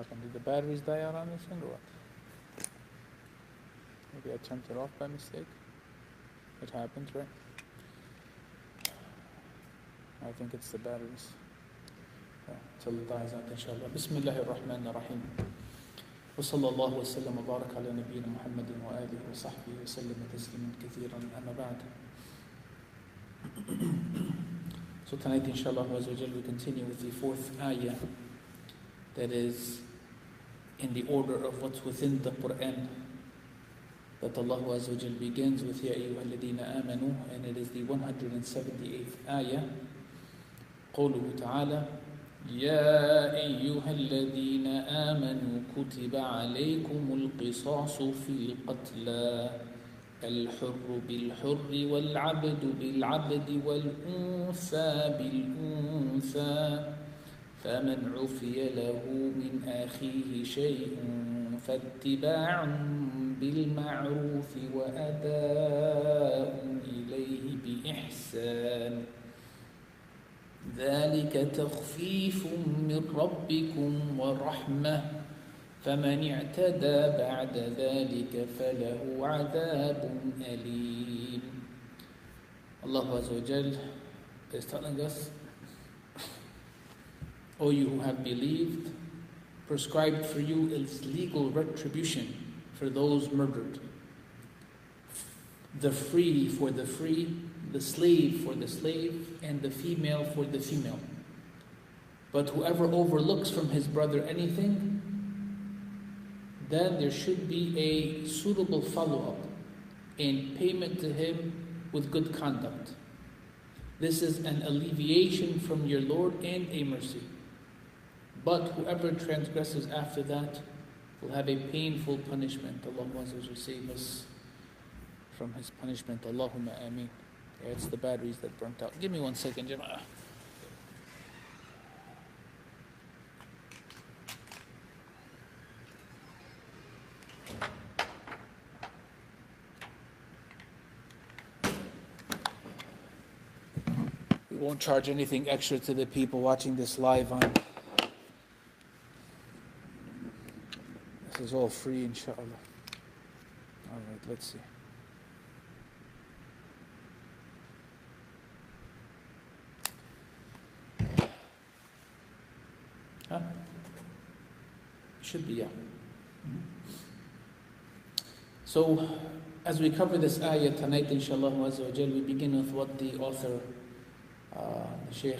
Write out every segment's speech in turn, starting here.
happened? Did the batteries die out on this thing or what? Maybe I turned it off by mistake. It happens, right? I think it's the batteries. Till it dies out, inshallah. Bismillahir Rahmanir Rahim. وصلى الله وسلم وبارك على نبينا محمد وآله وصحبه وسلم تسليما كثيرا أما بعد. So tonight, inshallah, we continue with the fourth ayah that is in the order of what's within the Quran. That Allah Azza wa Jal begins with Ya ayyuha alladhina amanu, and it is the 178th ayah. قوله تعالى يا أيها الذين آمنوا كتب عليكم القصاص في القتلى الحر بالحر والعبد بالعبد والأنثى بالأنثى فمن عفي له من أخيه شيء فاتباع بالمعروف وأداء إليه بإحسان ذلك تخفيف من ربكم ورحمة فمن اعتدى بعد ذلك فله عذاب أليم. Allah Azza wa Jal is telling us, O you who have believed, prescribed for you is legal retribution for those murdered. The free for the free, the slave for the slave, and the female for the female. But whoever overlooks from his brother anything, then there should be a suitable follow-up and payment to him with good conduct. This is an alleviation from your Lord and a mercy. But whoever transgresses after that will have a painful punishment. Allah will save us from his punishment. Allahumma ameen. Yeah, it's the batteries that burnt out. Give me 1 second, Jama'ah. We won't charge anything extra to the people watching this live on. This is all free, inshallah. All right, let's see. Huh? Should be, yeah. So, as we cover this ayah tonight, inshallah, we begin with what the author, Shaykh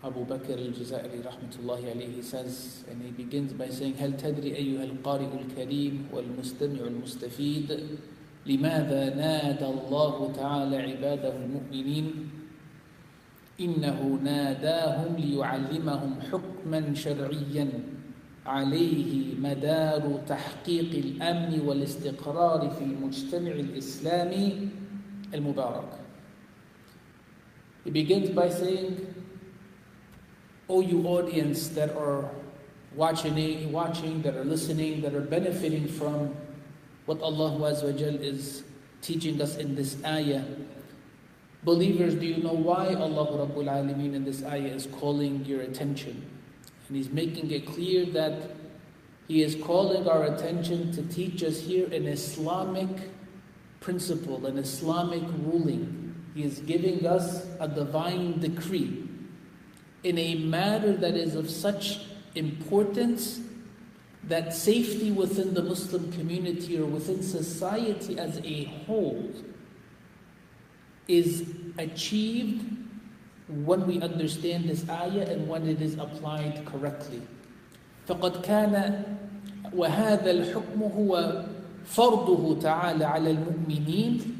Abu Bakr al-Jazairi rahmatullahi alayhi says, and he begins by saying, هل تدري أيها القارئ الكريم والمستمع المستفيد لماذا نادى الله تعالى عباده المؤمنين إنه ناداهم ليعلمهم حكما شرعيا عليه مدار تحقيق الأمن والاستقرار في المجتمع الإسلامي المبارك. He begins by saying, O you audience that are watching, that are listening, that are benefiting from what Allah Azza wa Jal is teaching us in this ayah. Believers, do you know why Allah Rabbul Alameen in this ayah is calling your attention? And He's making it clear that He is calling our attention to teach us here an Islamic principle, an Islamic ruling. He is giving us a divine decree in a matter that is of such importance that safety within the Muslim community or within society as a whole is achieved when we understand this ayah and when it is applied correctly. فَقَدْ كَانَ وَهَذَا الْحُكْمُ هُوَ فَرْضُهُ تَعَالَى عَلَى الْمُؤْمِنِينَ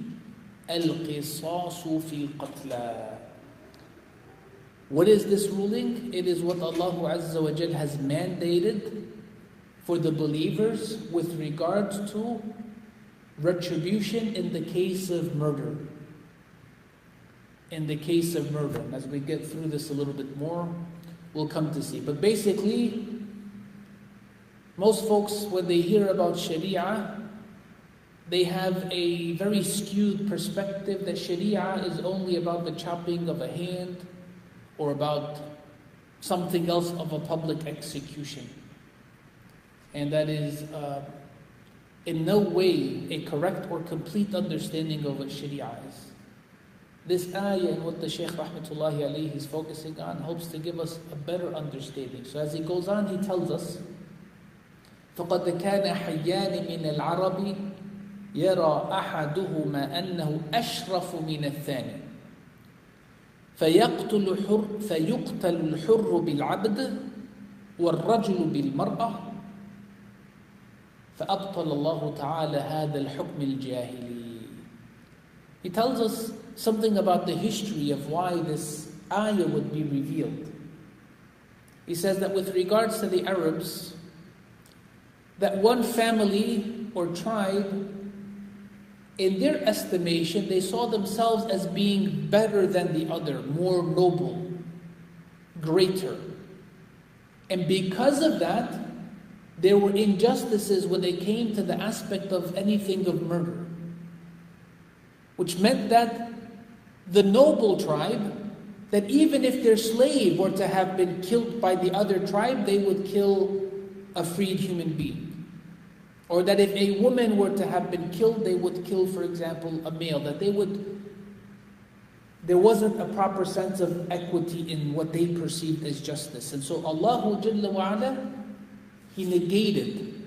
الْقِصَاصُ فِي الْقَتْلَى. What is this ruling? It is what Allah Azza wa Jal has mandated for the believers with regard to retribution in the case of murder. In the case of murder. And as we get through this a little bit more, we'll come to see. But basically, most folks, when they hear about Sharia, they have a very skewed perspective that Sharia is only about the chopping of a hand or about something else of a public execution. and that is in no way a correct or complete understanding of what Sharia is. This ayah and what the Shaykh rahmatullahi alayhi is focusing on hopes to give us a better understanding. So as he goes on, he tells us, فَقَدْ كَانَ حَيَّانِ مِنَ الْعَرَبِ يَرَى أَحَدُهُمَا أَنَّهُ أَشْرَفُ مِنَ الثَّانِي فيقتل الحر بالعبد والرجل بالمرأة فأبطل الله تعالى هذا الحكم الجاهلي. He tells us something about the history of why this ayah would be revealed. He says that with regards to the Arabs, that one family or tribe, in their estimation, they saw themselves as being better than the other, more noble, greater. And because of that, there were injustices when they came to the aspect of anything of murder. Which meant that the noble tribe, that even if their slave were to have been killed by the other tribe, they would kill a freed human being. Or that if a woman were to have been killed, they would kill, for example, a male. That there wasn't a proper sense of equity in what they perceived as justice. And so Allah Jalla wa Ala, He negated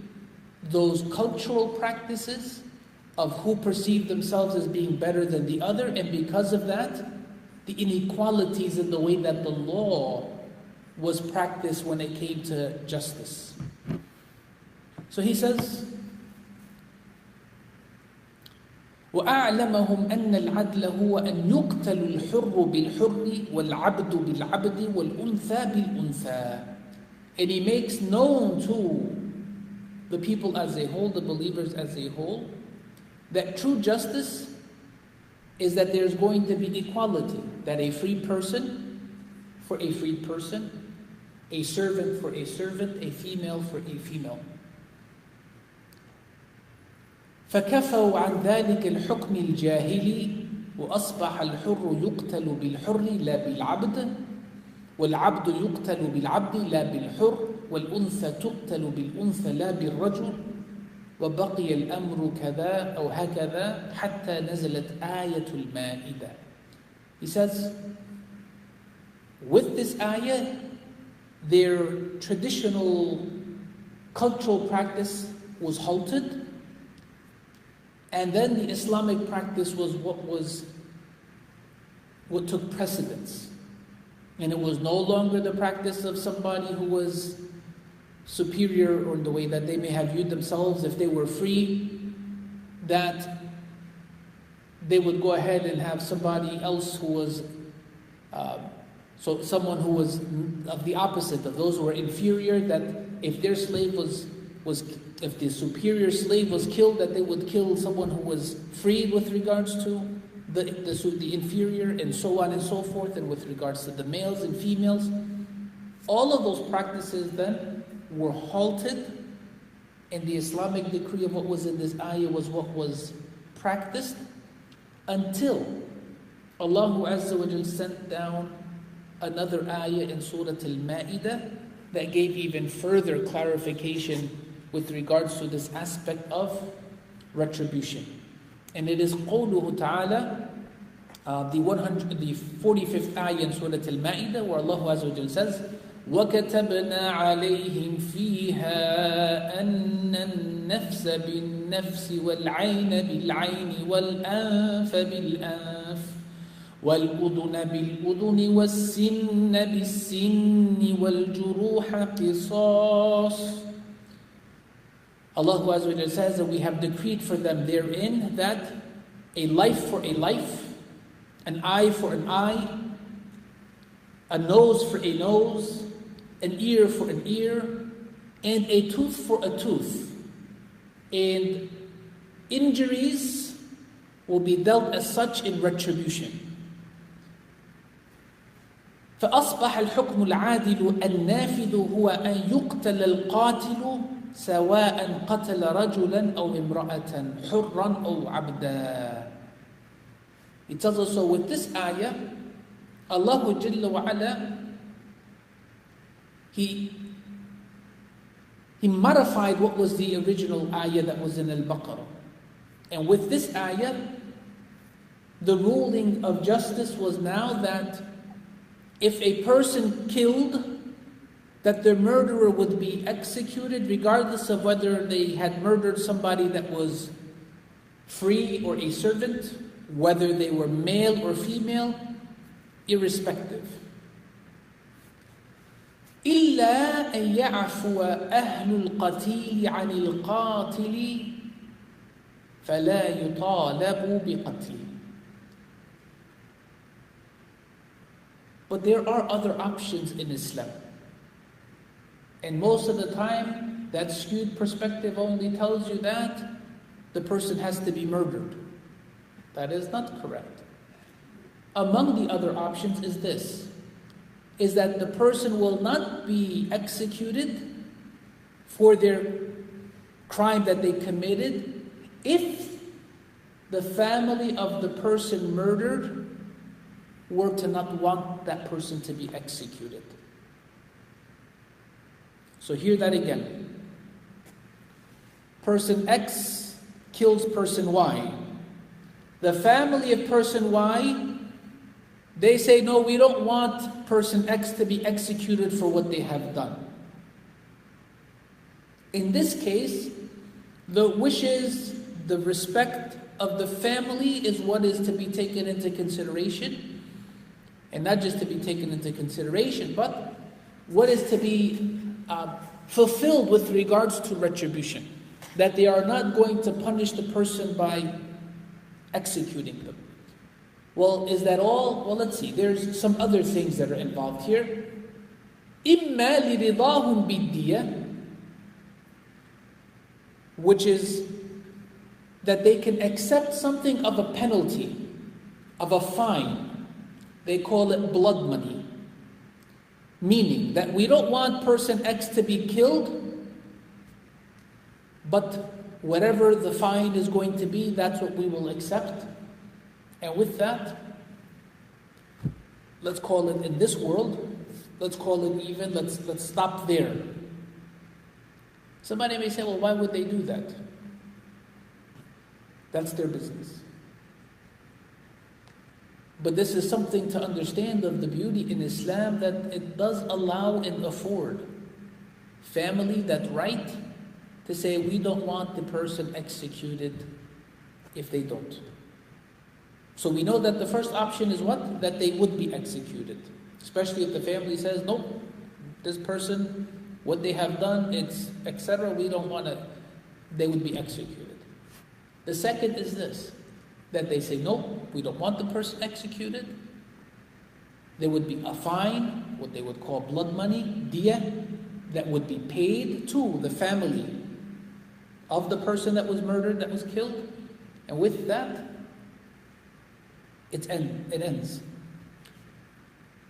those cultural practices of who perceived themselves as being better than the other, and because of that, the inequalities in the way that the law was practiced when it came to justice. So he says, وَأَعْلَمَهُمْ أَنَّ الْعَدْلَ هُوَ أَنْ يُقْتَلُ الْحُرُّ بِالْحُرِّ وَالْعَبْدُ بِالْعَبْدِ وَالْأُنْثَى بِالْأُنْثَى. And he makes known to the people as a whole, the believers as a whole, that true justice is that there's going to be equality, that a free person for a freed person, a servant for a servant, a female for a female. فكفوا عن ذلك الحكم الجاهلي وأصبح الحر يقتل بالحر لا بالعبد والعبد يقتل بالعبد لا بالحر والأنثى تقتل بالأنثى لا بالرجل وبقي الأمر كذا أو هكذا حتى نزلت آية المائدة. He says, with this ayah, their traditional cultural practice was halted, and then the Islamic practice was what took precedence. And it was no longer the practice of somebody who was superior, or in the way that they may have viewed themselves if they were free, that they would go ahead and have somebody else who was someone who was of the opposite, of those who were inferior, that if their slave was if the superior slave was killed, that they would kill someone who was freed with regards to the inferior, and so on and so forth, and with regards to the males and females. All of those practices then were halted, and the Islamic decree of what was in this ayah was what was practiced until Allah Azza wa Jal sent down another ayah in Surah Al-Ma'idah that gave even further clarification with regards to this aspect of retribution. And it is قوله تعالى, the 45th ayah in Surah Al-Ma'idah, where Allah Azza wa Jal says, وَكَتَبْنَا عَلَيْهِمْ فِيهَا أَنَّ النَّفْسَ بِالنَّفْسِ وَالْعَيْنَ بِالْعَيْنِ وَالْأَنْفَ بِالْأَنْفِ وَالْأُذُنَ بِالْأُذُنِ وَالسِّنَّ بِالسِّنِّ وَالْجُرُوحَ قِصَاصٌ. Allah Azza wa Jalla says that we have decreed for them therein that a life for a life, an eye for an eye, a nose for a nose, an ear for an ear, and a tooth for a tooth. And injuries will be dealt as such in retribution. فأصبح الحكم العادل النافذ هو أن يقتل القاتل سواء قتل رجلا أو امرأة حرا أو عبدا. It tells us, so with this ayah, Allah Jalla wa Ala, He he modified what was the original ayah that was in Al-Baqarah. And with this ayah, the ruling of justice was now that if a person killed, that the murderer would be executed regardless of whether they had murdered somebody that was free or a servant, whether they were male or female, irrespective. إلا أن يعفو أهل القتيل عن القاتل فلا يطالب بقتله. But there are other options in Islam. And most of the time, that skewed perspective only tells you that the person has to be murdered. That is not correct. Among the other options is this, is that the person will not be executed for their crime that they committed if the family of the person murdered were to not want that person to be executed. So hear that again. Person X kills person Y. The family of person Y, they say, no, we don't want person X to be executed for what they have done. In this case, the wishes, the respect of the family is what is to be taken into consideration. And not just to be taken into consideration, but what is to be fulfilled with regards to retribution. That they are not going to punish the person by executing them. Well, is that all? Well, let's see. There's some other things that are involved here. إِمَّا لِرِضَاهُمْ بِالدِّيَةِ, which is that they can accept something of a penalty, of a fine. They call it blood money. Meaning that we don't want person X to be killed, but whatever the fine is going to be, that's what we will accept. And with that, let's call it in this world, let's call it even, let's stop there. Somebody may say, well, why would they do that? That's their business. But this is something to understand of the beauty in Islam, that it does allow and afford family that right to say, we don't want the person executed if they don't. So we know that the first option is what? That they would be executed. Especially if the family says, no, this person, what they have done, it's etc. We don't want to, they would be executed. The second is this, that they say, no, we don't want the person executed. There would be a fine, what they would call blood money, diya, that would be paid to the family of the person that was murdered, that was killed. And with that, it ends.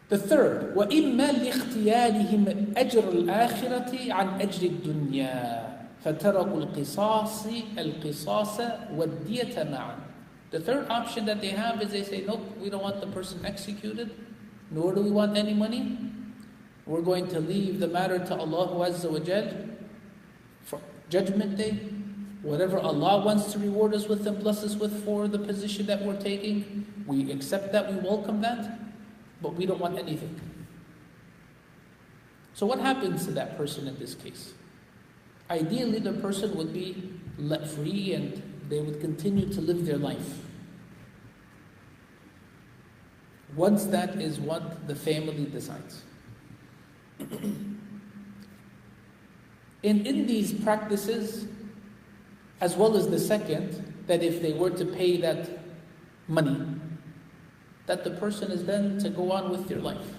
The third, وَإِمَّا لِاخْتِيَارِهِمْ أَجْرَ الْآخِرَةِ عَنْ أَجْرِ الدُّنْيَا فَتَرَكُوا الْقِصَاصَ وَالدِّيَةَ مَعًا. The third option that they have is they say, nope, we don't want the person executed, nor do we want any money. We're going to leave the matter to Allah Azza wa Jal for Judgment Day. Whatever Allah wants to reward us with and bless us with for the position that we're taking, we accept that, we welcome that, but we don't want anything. So what happens to that person in this case? Ideally, the person would be let free and they would continue to live their life. Once that is what the family decides. In these practices, as well as the second, that if they were to pay that money, that the person is then to go on with their life.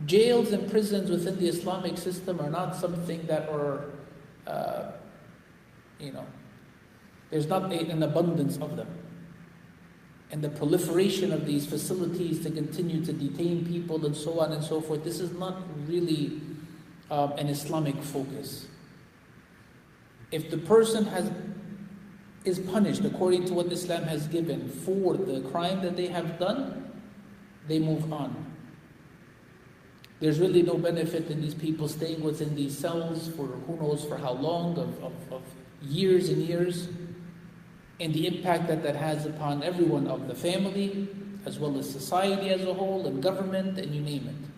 Jails and prisons within the Islamic system are not something that are, there's not an abundance of them. And the proliferation of these facilities to continue to detain people and so on and so forth, this is not really an Islamic focus. If the person is punished according to what Islam has given for the crime that they have done, they move on. There's really no benefit in these people staying within these cells for who knows for how long, of years and years, and the impact that that has upon everyone of the family, as well as society as a whole, and government, and you name it.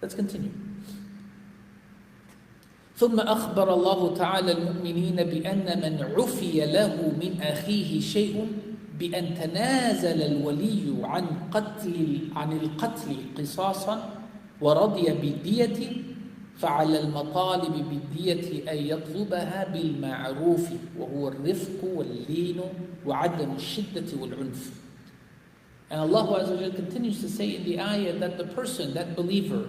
Let's continue. ثم أخبر الله تعالى المؤمنين بأن من عفي له من أخيه شيء بأن تنازل الولي عن القتل قصاصا ورضي بالدية فعلى المطالب بالدية أن يطلبها بالمعروف وهو الرفق واللين وعدم الشدة والعنف. And Allah Azza wa Jalla continues to say in the ayah that the person, that believer,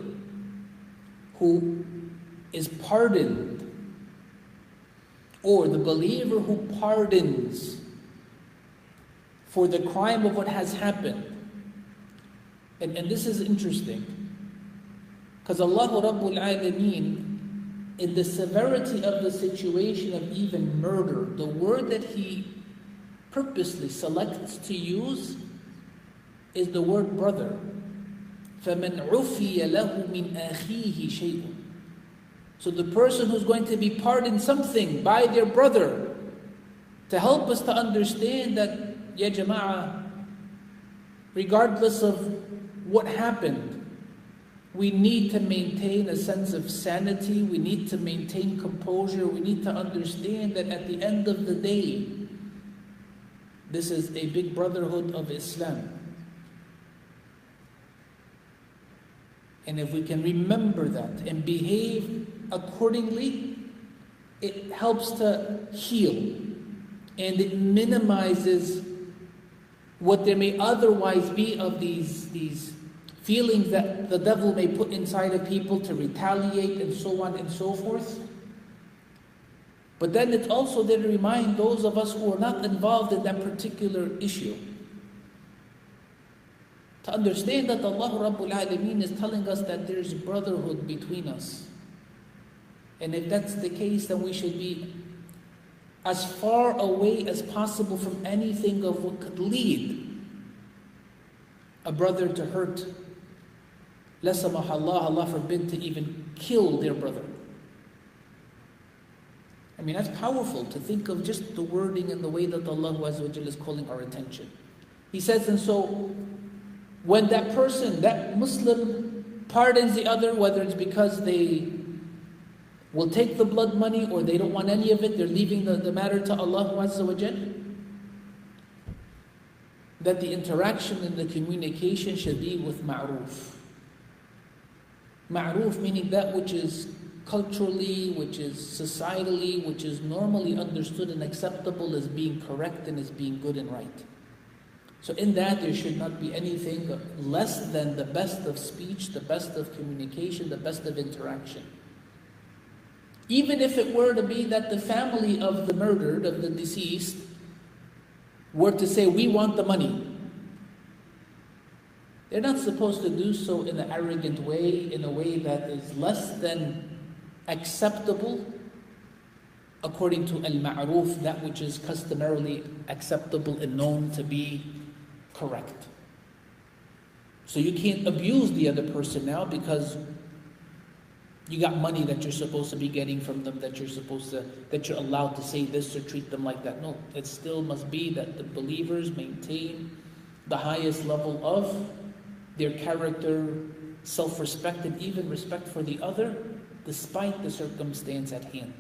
who is pardoned, or the believer who pardons for the crime of what has happened. And this is interesting, because Allah Rabbul Alameen, in the severity of the situation of even murder, the word that He purposely selects to use is the word brother. فَمَنْ عُفِيَ لَهُ مِنْ أَخِيهِ شَيْءٌ. So the person who's going to be pardoned something by their brother, to help us to understand that, ya jama'ah, regardless of what happened, we need to maintain a sense of sanity, we need to maintain composure, we need to understand that at the end of the day, this is a big brotherhood of Islam. And if we can remember that and behave accordingly, it helps to heal, and it minimizes what there may otherwise be of these feelings that the devil may put inside of people to retaliate and so on and so forth. But then it's also there to remind those of us who are not involved in that particular issue to understand that Allah Rabbul Alameen is telling us that there's brotherhood between us. And if that's the case, then we should be as far away as possible from anything of what could lead a brother to hurt. La samahallah, Allah forbid, to even kill their brother. I mean, that's powerful to think of just the wording and the way that Allah Azza wa Jalla is calling our attention. He says, and so when that person, that Muslim, pardons the other, whether it's because they will take the blood money or they don't want any of it, they're leaving the matter to Allah Azza wa Jalla, that the interaction and the communication should be with ma'roof. Ma'roof meaning that which is culturally, which is societally, which is normally understood and acceptable as being correct and as being good and right. So in that there should not be anything less than the best of speech, the best of communication, the best of interaction. Even if it were to be that the family of the murdered, of the deceased, were to say, we want the money. They're not supposed to do so in an arrogant way, in a way that is less than acceptable according to al-ma'roof, that which is customarily acceptable and known to be correct. So you can't abuse the other person now because you got money that you're supposed to be getting from them, that you're allowed to say this or treat them like that. No, it still must be that the believers maintain the highest level of their character, self-respect, and even respect for the other, despite the circumstance at hand.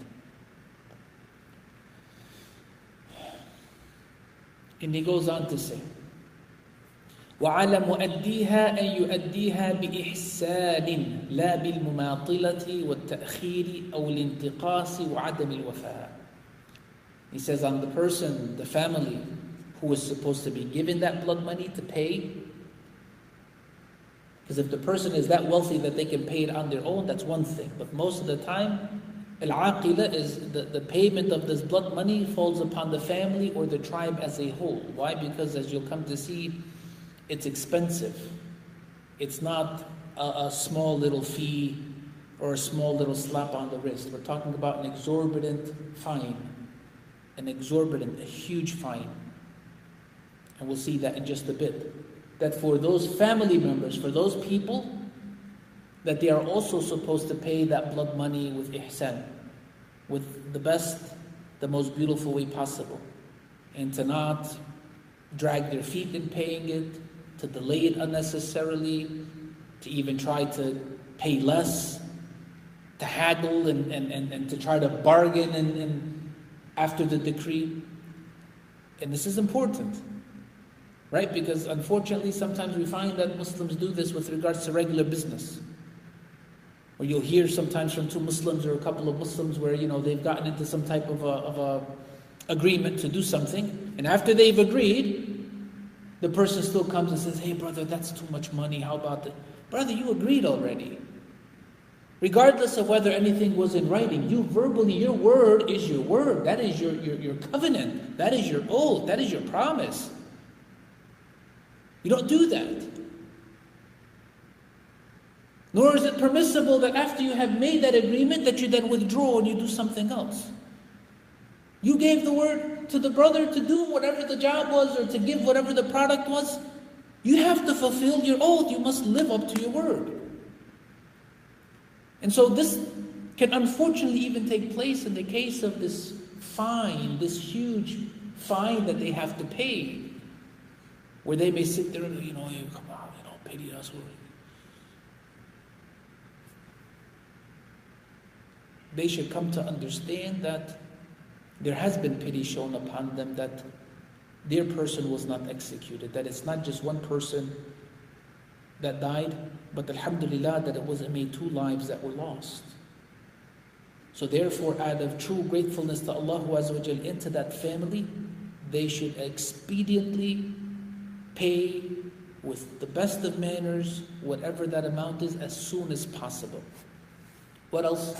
And he goes on to say, وعلى مؤديها أن يؤديها بإحسان لا بالمماطلة والتأخير أو الانتقاص وعدم الوفاء. He says on the person, the family, who is supposed to be given that blood money to pay, because if the person is that wealthy that they can pay it on their own, that's one thing. But most of the time, al-aqila is the payment of this blood money falls upon the family or the tribe as a whole. Why? Because as you'll come to see, it's expensive. It's not a small little fee or a small little slap on the wrist. We're talking about an exorbitant fine. A huge fine. And we'll see that in just a bit. That for those family members, for those people that they are also supposed to pay that blood money with ihsan, with the best, the most beautiful way possible, and to not drag their feet in paying it, to delay it unnecessarily, to even try to pay less, to haggle and to try to bargain and after the decree. And this is important, right? Because unfortunately sometimes we find that Muslims do this with regards to regular business. Or you'll hear sometimes from two Muslims or a couple of Muslims where, they've gotten into some type of a agreement to do something, and after they've agreed, the person still comes and says, "Hey brother, that's too much money, how about that?" Brother, you agreed already. Regardless of whether anything was in writing, you verbally, your word is your word. That is your covenant. That is your oath. That is your promise. You don't do that. Nor is it permissible that after you have made that agreement that you then withdraw and you do something else. You gave the word to the brother to do whatever the job was or to give whatever the product was. You have to fulfill your oath. You must live up to your word. And so this can unfortunately even take place in the case of this fine, this huge fine that they have to pay, where they may sit there and, "Hey, come on, pity us." They should come to understand that there has been pity shown upon them, that their person was not executed, that it's not just one person that died, but alhamdulillah that it wasn't made two lives that were lost. So therefore, out of true gratefulness to Allah Azza wa Jal into that family, they should expediently pay with the best of manners, whatever that amount is, as soon as possible. What else?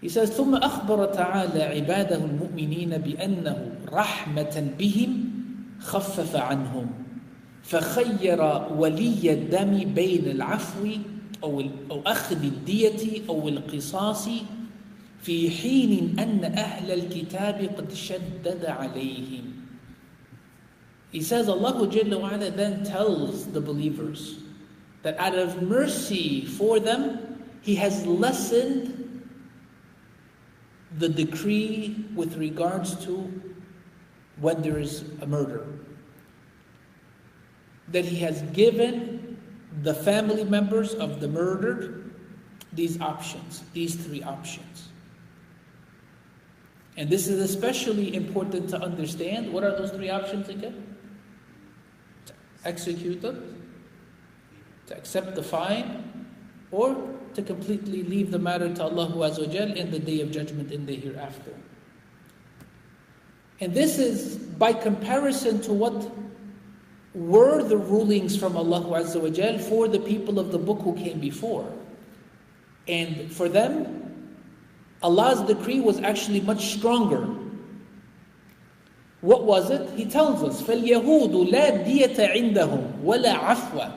He says, ثم أخبر تعالى عباده المؤمنين بأنه رحمة بهم خفف عنهم فخير ولي الدم بين العفو أو أخذ الدية أو القصاص في حين أن أهل الكتاب قد شدد عليهم. He says, Allah Jalla wa Ala then tells the believers that out of mercy for them, He has lessened the decree with regards to when there is a murder. That He has given the family members of the murdered these options, these three options. And this is especially important to understand. What are those three options again? To execute them, to accept the fine, or to completely leave the matter to Allah Azza wa Jal in the day of judgment in the hereafter. And this is by comparison to what were the rulings from Allah Azza wa Jal for the people of the book who came before. And for them, Allah's decree was actually much stronger. What was it? He tells us, فَالْيَهُودُ لَا دِيَةَ عِنْدَهُمْ وَلَا عَفْوَ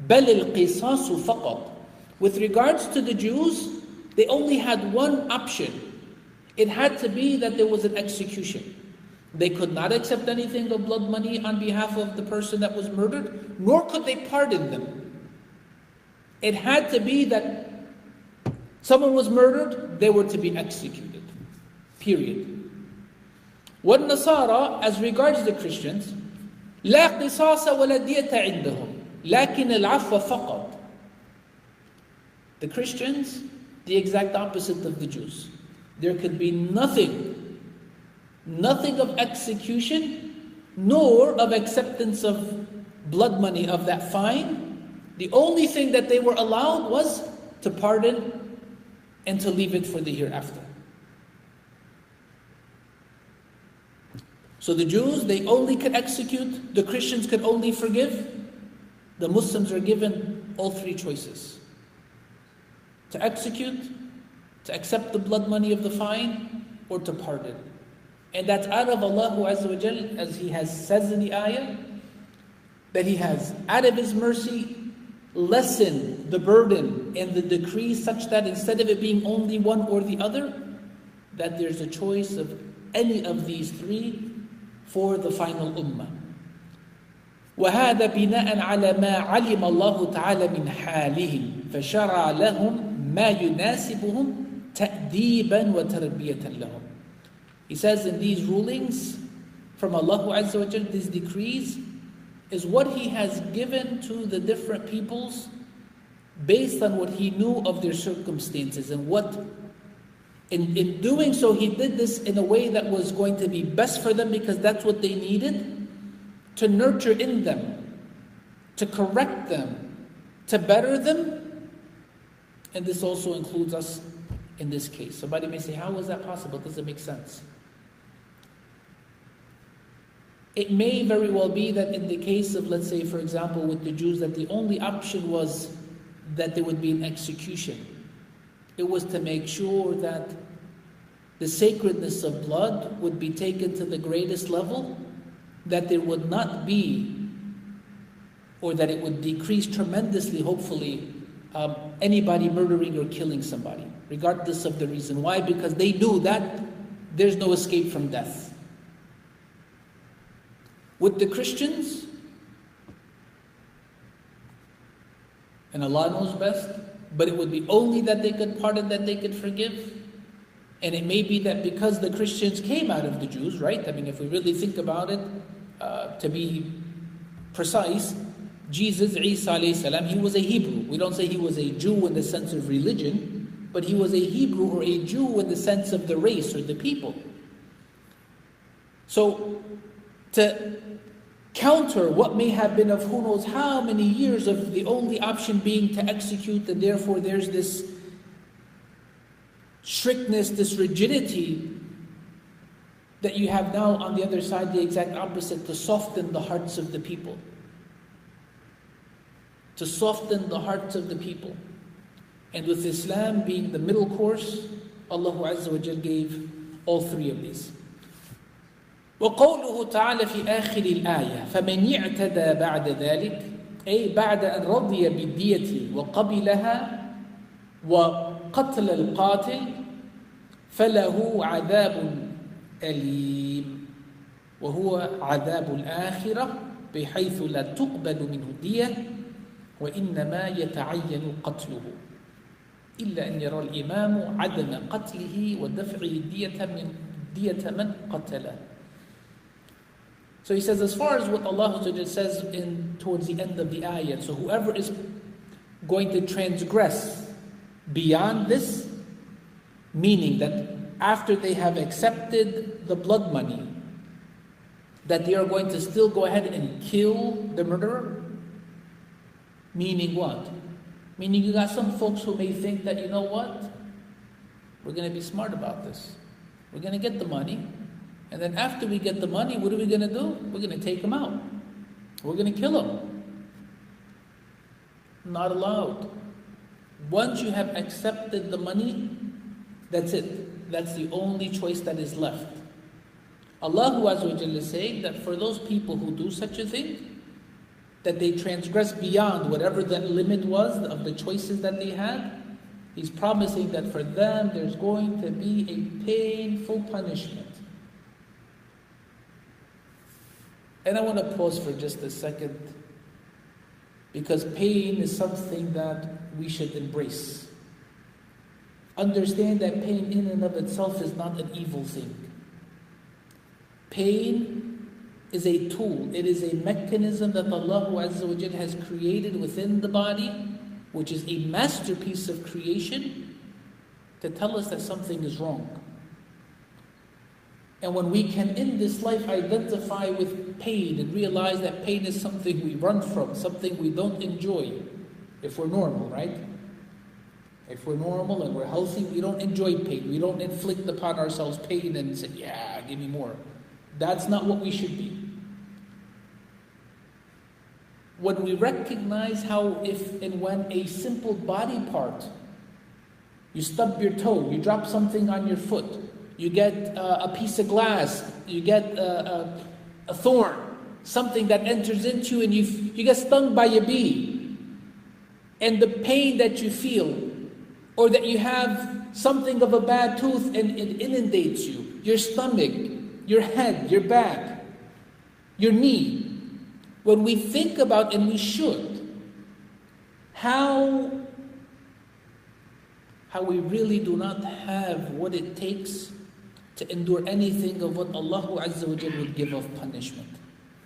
بَلِ الْقِصَاصُ فَقَطْ. With regards to the Jews, they only had one option. It had to be that there was an execution. They could not accept anything of blood money on behalf of the person that was murdered, nor could they pardon them. It had to be that someone was murdered, they were to be executed. Period. وَالنَّصَارَى, as regards the Christians, لَا قِصَاصَ وَلَا دِيَةَ عِنْدَهُمْ لَكِنَّ الْعَفْوَ فَقَطْ. The Christians, the exact opposite of the Jews. There could be nothing of execution, nor of acceptance of blood money of that fine. The only thing that they were allowed was to pardon and to leave it for the hereafter. So the Jews, they only could execute, the Christians could only forgive. The Muslims are given all three choices: to execute, to accept the blood money of the fine, or to pardon. And that's out of Allah Azza wa Jal, as He has says in the ayah, that He has, out of His mercy, lessened the burden and the decree such that instead of it being only one or the other, that there's a choice of any of these three for the final ummah. وهذا بناء على ما علم الله تعالى من حالهم فشرع لهم ما يناسبهم تأديبا وتربية لهم. He says in these rulings from Allah Azza wa Jal, these decrees is what He has given to the different peoples based on what He knew of their circumstances, and what in doing so He did this in a way that was going to be best for them, because that's what they needed to nurture in them, to correct them, to better them. And this also includes us in this case. Somebody may say, how is that possible? Does it make sense? It may very well be that in the case of, let's say, for example, with the Jews, that the only option was that there would be an execution. It was to make sure that the sacredness of blood would be taken to the greatest level, that there would not be, or that it would decrease tremendously, hopefully, anybody murdering or killing somebody, regardless of the reason. Why? Because they knew that there's no escape from death. With the Christians, and Allah knows best, but it would be only that they could pardon, that they could forgive. And it may be that because the Christians came out of the Jews, right? I mean, if we really think about it, to be precise, Jesus, Isa alayhi salam, he was a Hebrew. We don't say he was a Jew in the sense of religion, but he was a Hebrew or a Jew in the sense of the race or the people. So, to counter what may have been of who knows how many years of the only option being to execute, and therefore there's this strictness, this rigidity, that you have now on the other side the exact opposite, to soften the hearts of the people. To soften the hearts of the people. And with Islam being the middle course, Allah Azza wa Jal gave all three of these. وقوله تعالى في آخر الآية فمن يعتدى بعد ذلك أي بعد أن رضي بالدية وقبلها وقتل القاتل فله عذاب أليم وهو عذاب الآخرة بحيث لا تقبل منه الدية وإنما يتعين قتله إلا أن يرى الإمام عدم قتله ودفع دية من قتله. So he says, as far as what Allah says towards the end of the ayat, so whoever is going to transgress beyond this, meaning that after they have accepted the blood money, that they are going to still go ahead and kill the murderer? Meaning what? Meaning you got some folks who may think that, you know what? We're going to be smart about this. We're going to get the money. And then after we get the money, what are we going to do? We're going to take them out. We're going to kill them. Not allowed. Once you have accepted the money, that's it. That's the only choice that is left. Allah Azza wa Jalla is saying that for those people who do such a thing, that they transgress beyond whatever that limit was of the choices that they had, He's promising that for them there's going to be a painful punishment. And I want to pause for just a second, because pain is something that we should embrace. Understand that pain in and of itself is not an evil thing. Pain is a tool. It is a mechanism that Allah Azza wa Jalla has created within the body, which is a masterpiece of creation, to tell us that something is wrong. And when we can in this life identify with pain and realize that pain is something we run from, something we don't enjoy, if we're normal, right? If we're normal and we're healthy, we don't enjoy pain. We don't inflict upon ourselves pain and say, yeah, give me more. That's not what we should be. When we recognize how if and when a simple body part, you stub your toe, you drop something on your foot, you get a piece of glass, you get a thorn, something that enters into you, and you get stung by a bee, and the pain that you feel, or that you have something of a bad tooth and it inundates you, your stomach, your head, your back, your knee. when we think about, and we should, how we really do not have what it takes to endure anything of what Allah Azza wa Jalla would give of punishment.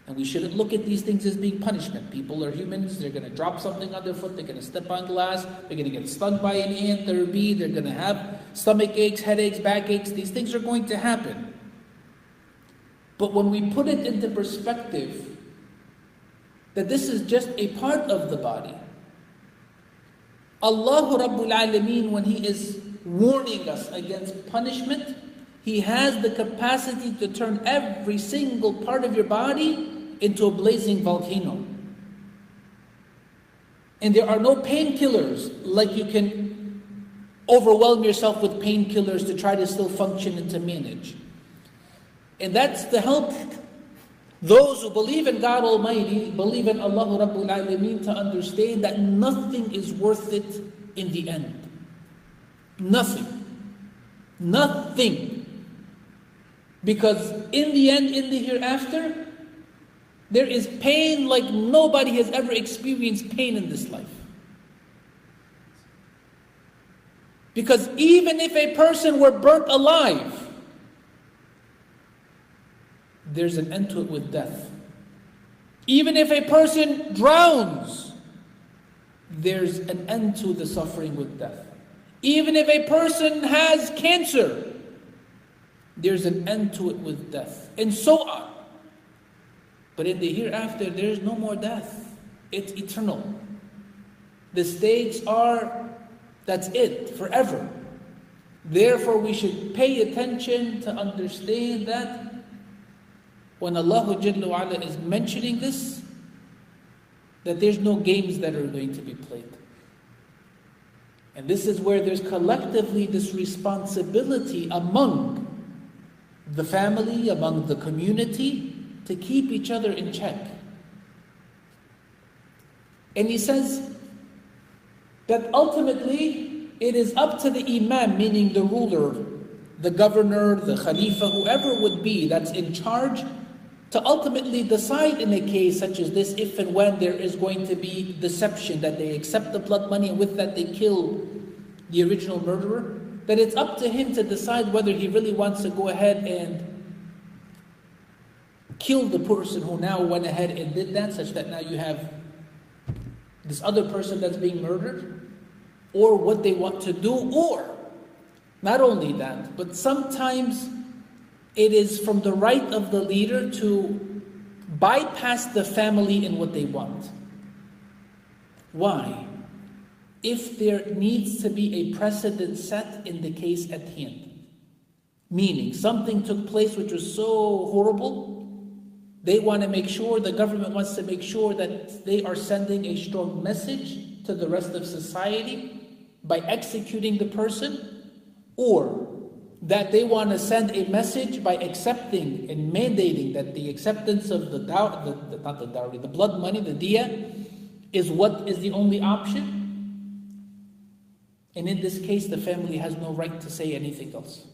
And we shouldn't look at these things as being punishment. People are humans, they're going to drop something on their foot, they're going to step on glass, they're going to get stung by an ant or a bee, they're going to have stomach aches, headaches, backaches. These things are going to happen. But when we put it into perspective, that this is just a part of the body, Allah Rabbul Alameen, when He is warning us against punishment, He has the capacity to turn every single part of your body into a blazing volcano. And there are no painkillers like you can overwhelm yourself with painkillers to try to still function and to manage. And that's to help those who believe in God Almighty, believe in Allah Rabbul Alameen, to understand that nothing is worth it in the end. Nothing. Nothing. Because in the end, in the hereafter, there is pain like nobody has ever experienced pain in this life. Because even if a person were burnt alive, there's an end to it with death. Even if a person drowns, there's an end to the suffering with death. Even if a person has cancer, there's an end to it with death, and so on. But in the hereafter, there's no more death. It's eternal. The stakes are, that's it, forever. Therefore, we should pay attention to understand that when Allah Jalla wa Ala is mentioning this, that there's no games that are going to be played. And this is where there's collectively this responsibility among the family, among the community, to keep each other in check. And He says that ultimately it is up to the Imam, meaning the ruler, the governor, the Khalifa, whoever would be that's in charge, to ultimately decide in a case such as this, if and when there is going to be deception, that they accept the blood money and with that they kill the original murderer, that it's up to him to decide whether he really wants to go ahead and kill the person who now went ahead and did that, such that now you have this other person that's being murdered, or what they want to do. Or not only that, but sometimes it is from the right of the leader to bypass the family in what they want. Why? If there needs to be a precedent set in the case at hand. Meaning, something took place which was so horrible, they want to make sure, the government wants to make sure that they are sending a strong message to the rest of society by executing the person, or that they want to send a message by accepting and mandating that the acceptance of the the blood money, the diya, is what is the only option. And in this case, the family has no right to say anything else.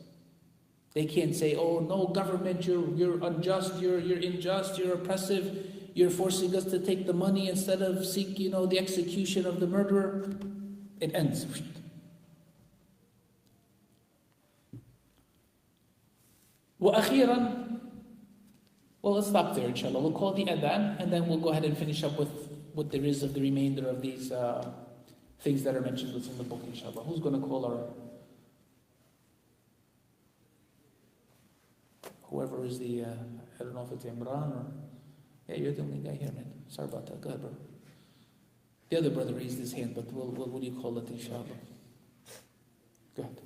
They can't say, oh no, government, you're unjust, you're unjust, you're oppressive, you're forcing us to take the money instead of seek, the execution of the murderer. It ends. وأخيرا, well, let's stop there, inshallah. We'll call the adhan, and then we'll go ahead and finish up with what there is of the remainder of these things that are mentioned within the book, inshallah. Who's going to call our... Whoever is the... I don't know if it's Imran or... Yeah, you're the only guy here, man. Sorry about that. Go ahead, bro. The other brother raised his hand, but what do you call it, inshallah? Go ahead. Okay.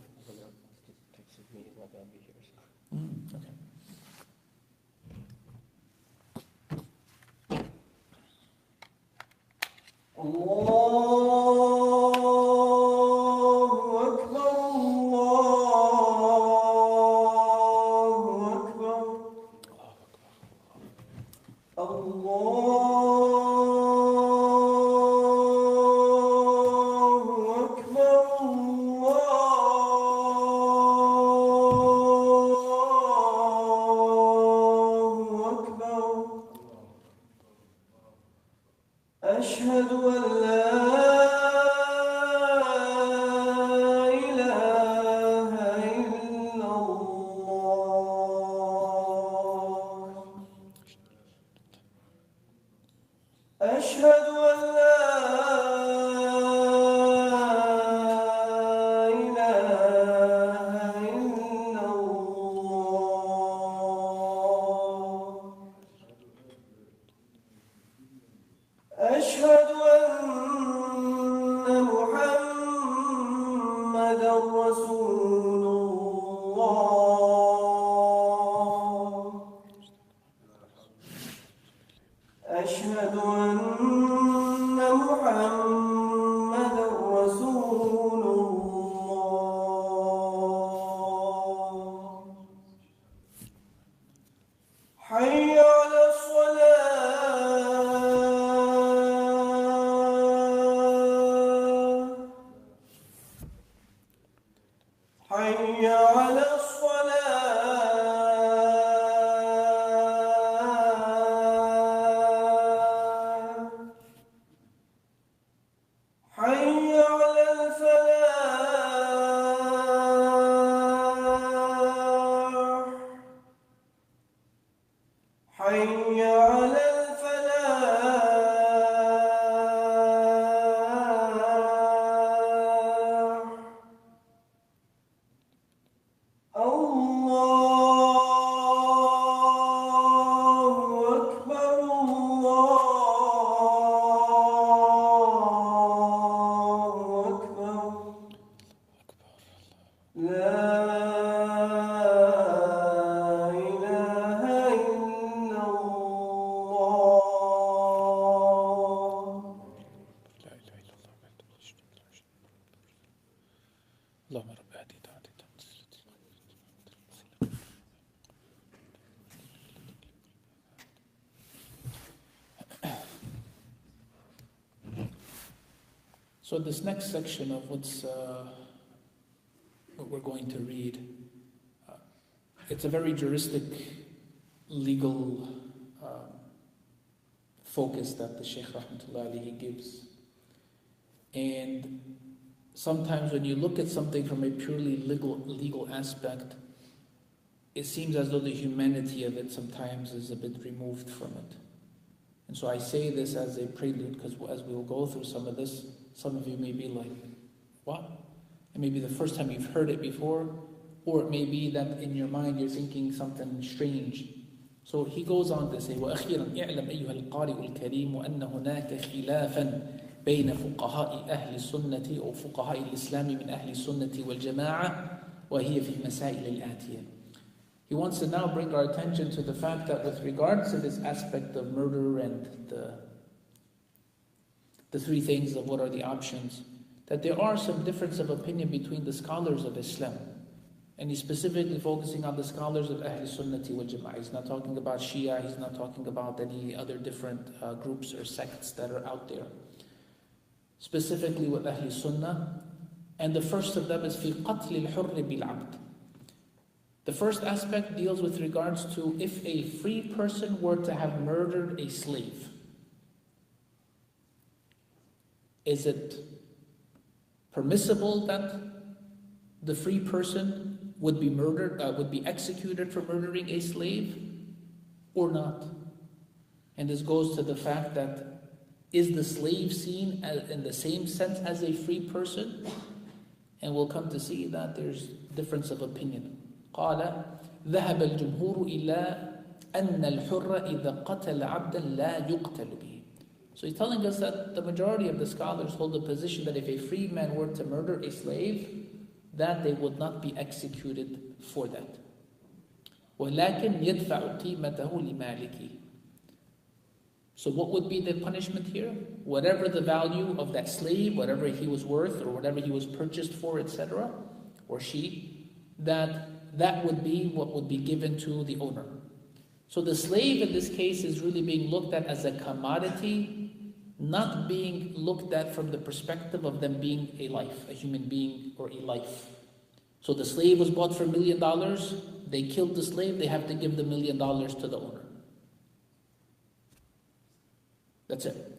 حي على الفلاح So this next section of what we're going to read, it's a very juristic, legal focus that the Shaykh Rahmatullah Alayhi gives. And sometimes when you look at something from a purely legal aspect, it seems as though the humanity of it sometimes is a bit removed from it. And so I say this as a prelude, because as we will go through some of this, some of you may be like, what? It may be the first time you've heard it before, or it may be that in your mind you're thinking something strange. So he goes on to say, وَأَخِيرًا اعْلَمْ أَيُّهَا الْقَارِئُ الْكَرِيمُ أَنَّ هُنَاكَ خِلَافًا بين فقهاء أهل السنة أو فقهاء الإسلام من أهل السنة والجماعة وهي في المسائل الآتية. He wants to now bring our attention to the fact that with regards to this aspect of murder and the three things of what are the options, that there are some difference of opinion between the scholars of Islam. And he's specifically focusing on the scholars of Ahl Sunnati wal Jama'ah. He's not talking about Shia, he's not talking about any other different groups or sects that are out there. Specifically with Ahl Sunnah. And the first of them is في قتل الحر بالعبد. The first aspect deals with regards to if a free person were to have murdered a slave. Is it permissible that the free person would be murdered, would be executed for murdering a slave, or not? And this goes to the fact that is the slave seen in the same sense as a free person? And we'll come to see that there's difference of opinion. قال ذهب الجمهور إلى أن الحر إذا قتل عبدا لا يقتل به. So he's telling us that the majority of the scholars hold the position that if a free man were to murder a slave, that they would not be executed for that. ولكن يدفع قيمته لمالكه. So what would be the punishment here? Whatever the value of that slave, whatever he was worth or whatever he was purchased for, etc., or she, that would be what would be given to the owner. So the slave in this case is really being looked at as a commodity, not being looked at from the perspective of them being a life, a human being or a life. So the slave was bought for $1 million, they killed the slave, they have to give the $1 million to the owner. That's it.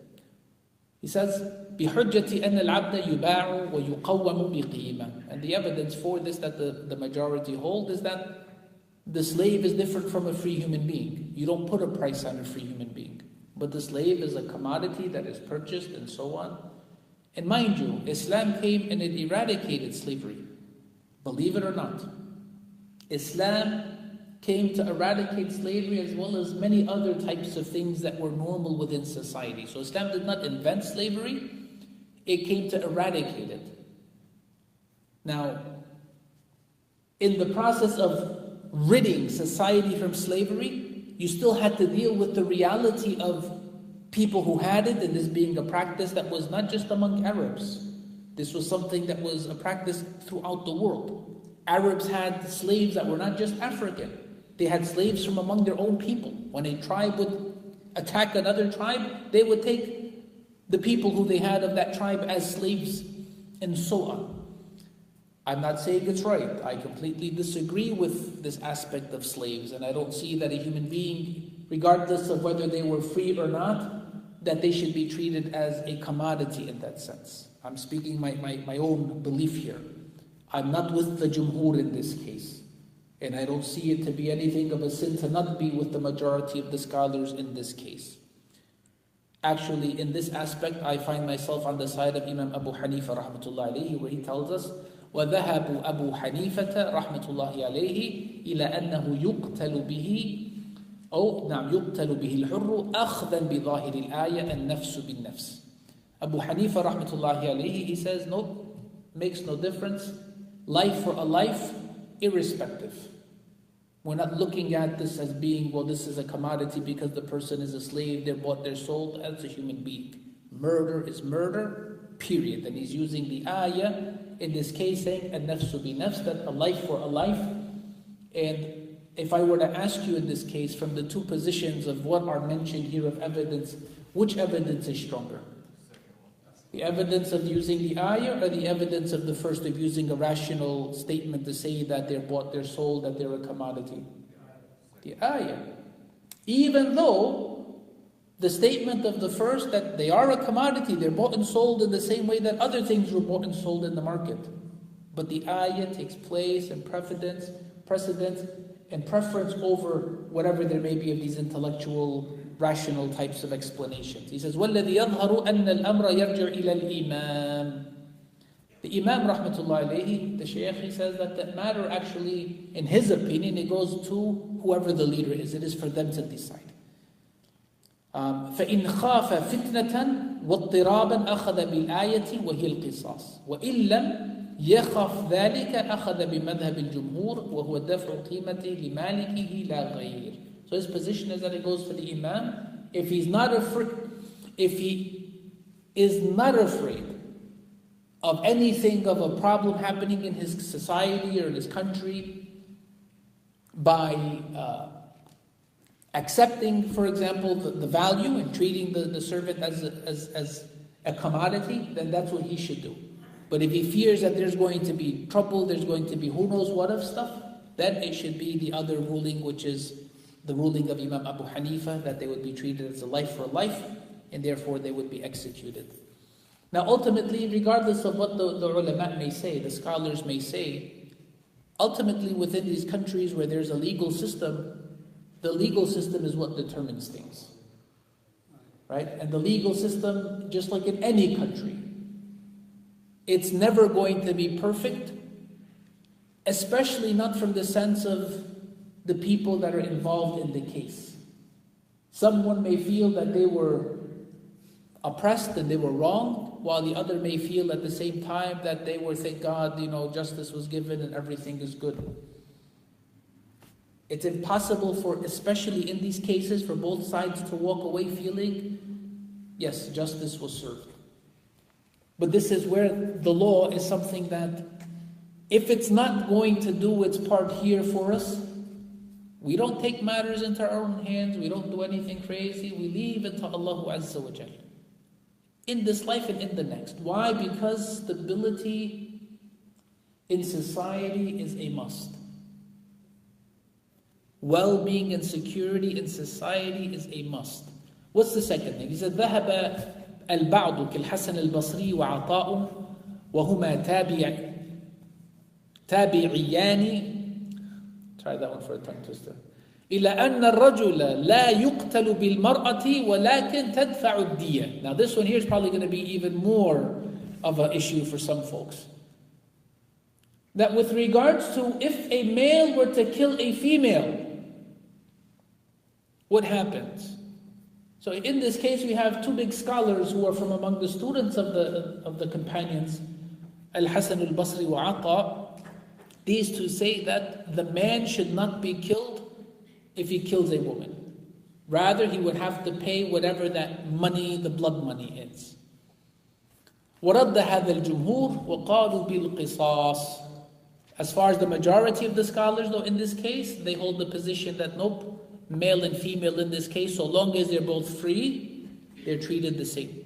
He says, بِحُجَّةِ أَنَّ الْعَبْدَ يُبَاعُ وَيُقَوَّمُ بِقِيمَةٍ. And the evidence for this that the majority hold is that the slave is different from a free human being. You don't put a price on a free human being. But the slave is a commodity that is purchased and so on. And mind you, Islam came and it eradicated slavery. Believe it or not. Islam came to eradicate slavery as well as many other types of things that were normal within society. So Islam did not invent slavery, it came to eradicate it. Now, in the process of ridding society from slavery, you still had to deal with the reality of people who had it, and this being a practice that was not just among Arabs. This was something that was a practice throughout the world. Arabs had slaves that were not just African. They had slaves from among their own people. When a tribe would attack another tribe, they would take the people who they had of that tribe as slaves, and so on. I'm not saying it's right. I completely disagree with this aspect of slaves, and I don't see that a human being, regardless of whether they were free or not, that they should be treated as a commodity in that sense. I'm speaking my own belief here. I'm not with the Jumhur in this case. And I don't see it to be anything of a sin to not be with the majority of the scholars in this case. Actually, in this aspect, I find myself on the side of Imam Abu Hanifa rahmatullahi alayhi, where he tells us, وَذَهَبُ أَبُو حَنِيفَةَ رحمة الله عليه إلى أنه يقتل به نعم يقتل به الحر أخذا بظاهر الآية النفس بالنفس. Abu Hanifa rahmatullahi alayhi, he says, no, makes no difference. Life for a life, irrespective. We're not looking at this as being, well, this is a commodity because the person is a slave, they're bought, they're sold. That's a human being. Murder is murder, period. And he's using the ayah, in this case saying, an-nafsu bi-nafs, that a life for a life. And if I were to ask you in this case, from the two positions of what are mentioned here of evidence, which evidence is stronger? The evidence of using the ayah, or the evidence of the first, of using a rational statement to say that they're bought, they're sold, that they're a commodity? The ayah. Even though the statement of the first, that they are a commodity, they're bought and sold in the same way that other things were bought and sold in the market. But the ayah takes place and precedence and preference over whatever there may be of these intellectual, rational types of explanations. He says, وَالَّذِي يَظْهَرُ أَنَّ الْأَمْرَ يَرْجِعُ إِلَى الْإِمَامِ. The Imam rahmatullahi alayhi, the Shaykh, he says that the matter actually, in his opinion, it goes to whoever the leader is. It is for them to decide. فَإِنْ خَافَ فِتْنَةً وَاضْطِرَابًا أَخَذَ بِالْآيَةِ وَهِيَ الْقِصَاص وَإِنْ لَمْ يخف ذلك أخذ بمذهب الجمهور وهو دفع قيمته لمالكه لا غير. So his position is that it goes for the Imam. If he is not afraid of anything of a problem happening in his society or in his country, by accepting, for example, the value and treating the servant as a commodity, then that's what he should do. But if he fears that there's going to be trouble, there's going to be who knows what of stuff, then it should be the other ruling, which is the ruling of Imam Abu Hanifa, that they would be treated as a life for life, and therefore they would be executed. Now ultimately, regardless of what the ulama may say, the scholars may say, ultimately within these countries where there's a legal system, the legal system is what determines things. Right? And the legal system, just like in any country, it's never going to be perfect, especially not from the sense of the people that are involved in the case. Someone may feel that they were oppressed and they were wronged, while the other may feel at the same time that they were, thank God, justice was given and everything is good. It's impossible for, especially in these cases, for both sides to walk away feeling, yes, justice was served. But this is where the law is something that, if it's not going to do its part here for us, we don't take matters into our own hands, we don't do anything crazy, we leave it to Allah Azza wa Jal. In this life and in the next. Why? Because stability in society is a must. Well-being and security in society is a must. What's the second thing? He said, ذهب البعض كالحسن البصري وعطاء وهما تابعيان. Try that one for a tongue twister. إلى أن الرجل لا يقتل بالمرأة ولكن تدفع الدية. Now this one here is probably going to be even more of an issue for some folks. That with regards to if a male were to kill a female, what happens? So in this case, we have two big scholars who are from among the students of the companions, Al-Hasan al-Basri wa Ata. These two say that the man should not be killed if he kills a woman. Rather, he would have to pay whatever that money, the blood money is. وَرَدَّ هَذَا الْجُمْهُورُ وَقَالُوا بِالْقِصَاصِ. As far as the majority of the scholars, though, in this case, they hold the position that nope, male and female in this case, so long as they're both free, they're treated the same.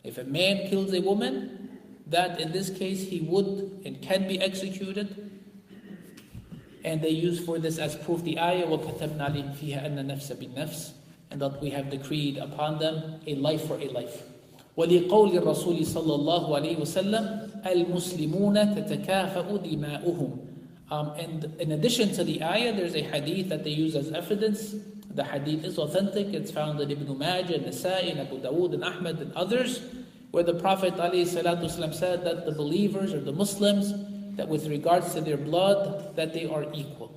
If a man kills a woman, that in this case he would and can be executed. And they use for this as proof the ayah, وَكَتَبْنَا عَلَيْهِمْ فِيهَا أَنَّ النَّفْسَ بِالنَّفْسِ, and that we have decreed upon them a life for a life. وَلِقَوْلِ الرَّسُولِ صَلَّى اللَّهُ عَلَيْهِ وَسَلَّمَ الْمُسْلِمُونَ تَتَكَافَأُ دِمَاؤُهُمْ And in addition to the ayah, there's a hadith that they use as evidence. The hadith is authentic. It's found in Ibn Majah, Nasa'i, and Abu Dawood, and Ahmad, and others, where the Prophet ﷺ said that the believers or the Muslims, that with regards to their blood, that they are equal.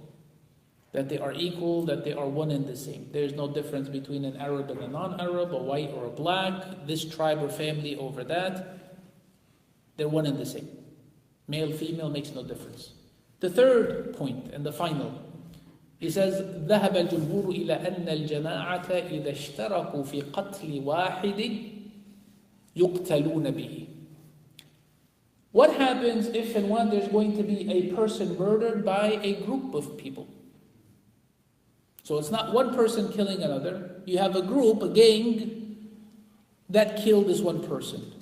That they are equal, that they are one and the same. There's no difference between an Arab and a non-Arab, a white or a black, this tribe or family over that. They're one and the same. Male, female makes no difference. The third point and the final, he says, ذهب الجمهور إلى أن الجماعة إذا اشتركوا في قتل واحد يقتلون به. What happens if and when there's going to be a person murdered by a group of people? So it's not one person killing another. You have a group, a gang, that killed this one person.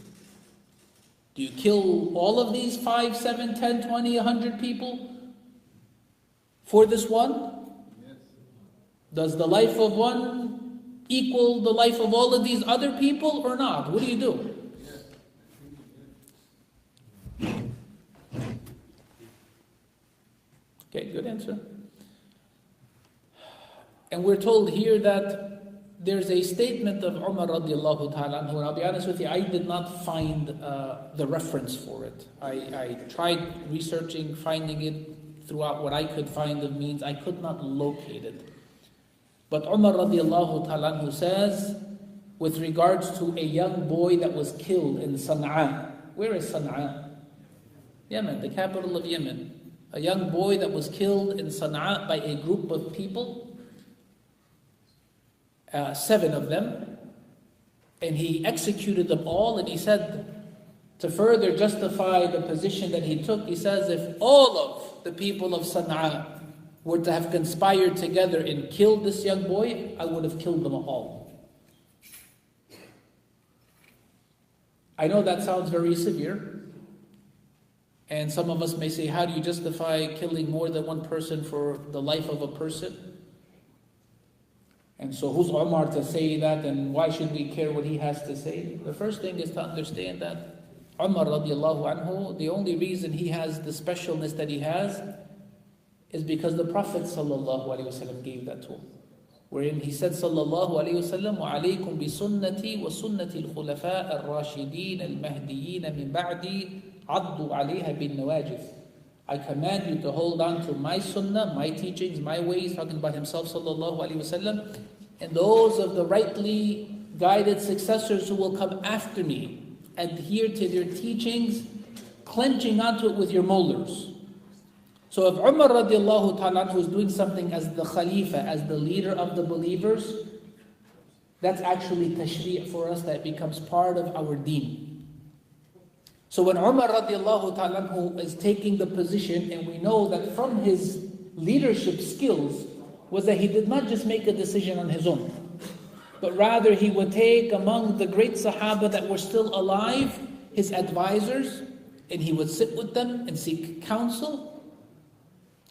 Do you kill all of these 5, 7, 10, 20, 100 people for this one? Yes. Does the life of one equal the life of all of these other people or not? What do you do? Okay, good answer. And we're told here that there's a statement of Umar radiallahu ta'ala anhu, and I'll be honest with you, I did not find the reference for it. I tried researching, finding it throughout what I could find of means. I could not locate it. But Umar radiallahu ta'ala anhu says, with regards to a young boy that was killed in Sana'a. Where is Sana'a? Yemen, the capital of Yemen. A young boy that was killed in Sana'a by a group of people. 7 of them, and he executed them all, and he said, to further justify the position that he took, he says, if all of the people of Sana'a were to have conspired together and killed this young boy, I would have killed them all. I know that sounds very severe, and some of us may say, how do you justify killing more than one person for the life of a person? And so who's Umar to say that, and why should we care what he has to say? The first thing is to understand that Umar radiallahu anhu, the only reason he has the specialness that he has is because the Prophet sallallahu alaihi wasallam gave that to him. Wherein he said sallallahu alaihi wasallam, وَعَلَيْكُمْ بِسُنَّتِي وَسُنَّةِ الْخُلَفَاءِ الرَّاشِدِينَ الْمَهْدِيِّينَ مِنْ بَعْدِي عَضُّوا عَلَيْهَا بِالنَّوَاجِذِ. I command you to hold on to my sunnah, my teachings, my ways, talking about himself sallallahu alaihi wasallam, and those of the rightly guided successors who will come after me, adhere to their teachings, clenching onto it with your molars. So if Umar radiallahu ta'ala who is doing something as the Khalifa, as the leader of the believers, that's actually tashri' for us, that becomes part of our deen. So when Umar radiallahu ta'ala who is taking the position, and we know that from his leadership skills was that he did not just make a decision on his own, but rather he would take among the great Sahaba that were still alive, his advisors, and he would sit with them and seek counsel,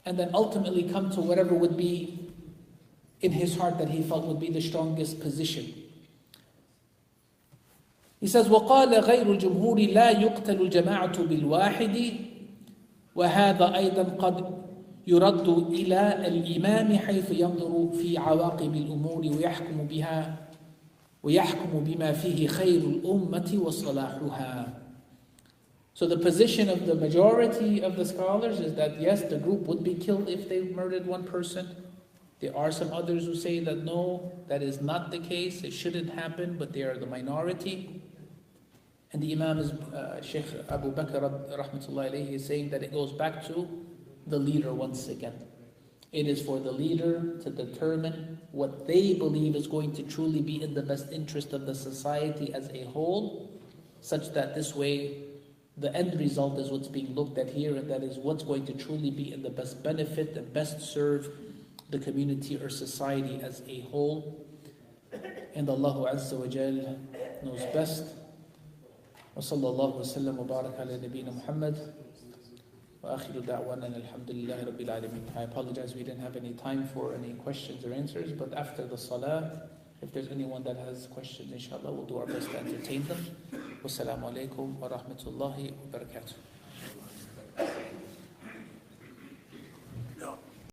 and then ultimately come to whatever would be in his heart that he felt would be the strongest position. He says, وَقَالَ غَيْرُ الْجُمْهُورِ لَا يُقْتَلُ الْجَمَاعَةُ بِالْوَاحِدِ وَهَذَا أَيْضًا قَدْ يُرَدُّ إِلَى الْإِمَامِ حَيْثُ يَنْظُرُ فِي عَوَاقِبِ الْأُمُورِ وَيَحْكُمُ بِمَا فِيهِ خَيْرُ الْأُمَّةِ وَصَلَاحُهَا. So the position of the majority of the scholars is that yes, the group would be killed if they murdered one person. There are some others who say that no, that is not the case, it shouldn't happen, but they are the minority. And the Imam is, Sheikh Abu Bakr rahmatullahi alayhi, is saying that it goes back to the leader once again. It is for the leader to determine what they believe is going to truly be in the best interest of the society as a whole, such that this way the end result is what's being looked at here, and that is what's going to truly be in the best benefit and best serve the community or society as a whole. And Allah Azza wa Jal knows best. وصلى الله وسلم وبارك على نبينا محمد وآخر دعوانا الحمد لله رب العالمين. I apologize we didn't have any time for any questions or answers, but after the salah, if there's anyone that has questions, inshallah, we'll do our best to entertain them. Wassalamu alaikum wa rahmatullahi wa barakatuh.